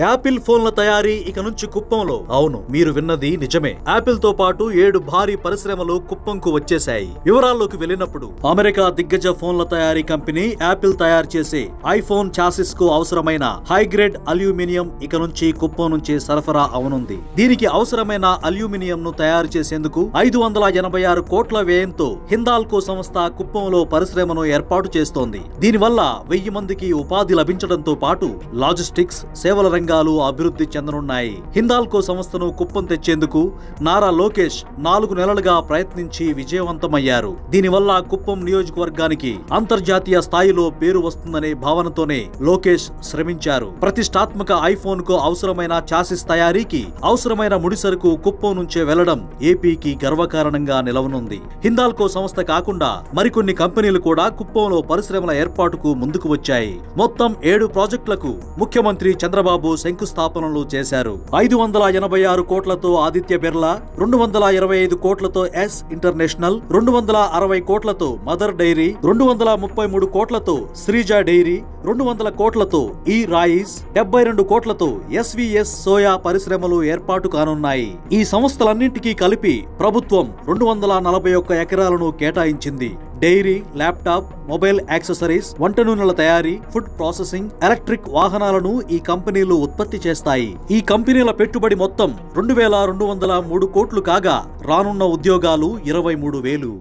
Apple ఫోన్ల తయారీ ఇక నుంచి కుప్పంలో. అవును, మీరు విన్నది నిజమే. యాపిల్ తో పాటు 7 భారీ పరిశ్రమలు కుప్పంకు వచ్చేశాయి. వివరాల్లోకి వెళ్ళినప్పుడు, అమెరికా దిగ్గజ ఫోన్ల తయారీ కంపెనీ యాపిల్ తయారు చేసే ఐఫోన్ చాసిస్ కు అవసరమైన హైగ్రేడ్ అల్యూమినియం ఇక నుంచి కుప్పం నుంచి సరఫరా అవనుంది. దీనికి అవసరమైన అల్యూమినియం ను తయారు చేసేందుకు 586 కోట్ల వ్యయంతో హిందాల్కో సంస్థ కుప్పంలో పరిశ్రమను ఏర్పాటు చేస్తోంది. దీనివల్ల 1000 మందికి ఉపాధి లభించడంతో పాటు లాజిస్టిక్స్, సేవల రంగాలు అభివృద్ధి చెందనున్నాయి. హిందాల్కో సంస్థను కుప్పం తెచ్చేందుకు నారా లోకేష్ 4 నెలలుగా ప్రయత్నించి విజయవంతమయ్యారు. దీనివల్ల కుప్పం నియోజకవర్గానికి అంతర్జాతీయ స్థాయిలో పేరు వస్తుందనే భావనతోనే లోకేష్ శ్రమించారు. ప్రతిష్టాత్మక ఐఫోన్ కు అవసరమైన చాసిస్ తయారీకి అవసరమైన ముడిసరుకు కుప్పం నుంచే వెళ్లడం ఏపీకి గర్వకారణంగా నిలవనుంది. హిందాల్కో సంస్థ కాకుండా మరికొన్ని కంపెనీలు కూడా కుప్పంలో పరిశ్రమల ఏర్పాటుకు ముందుకు వచ్చాయి. మొత్తం 7 ప్రాజెక్టులకు ముఖ్యమంత్రి చంద్రబాబు శంకుస్థాపనలు చేశారు. 586 కోట్లతో ఆదిత్య బిర్లా, 225 కోట్లతో ఎస్ ఇంటర్నేషనల్, 260 కోట్లతో మదర్ డైరీ, 233 కోట్లతో శ్రీజ డైరీ, 200 కోట్లతో ఈ రాయిస్, 72 కోట్లతో ఎస్వీఎస్ సోయా పరిశ్రమలు ఏర్పాటు కానున్నాయి. ఈ సంస్థలన్నింటికీ కలిపి ప్రభుత్వం 241 ఎకరాలను కేటాయించింది. డైరీ, ల్యాప్టాప్, మొబైల్ యాక్సెసరీస్, వంట నూనెల తయారీ, ఫుడ్ ప్రాసెసింగ్, ఎలక్ట్రిక్ వాహనాలను ఈ కంపెనీలు ఉత్పత్తి చేస్తాయి. ఈ కంపెనీల పెట్టుబడి మొత్తం 2203 కోట్లు కాగా రానున్న ఉద్యోగాలు 23,000.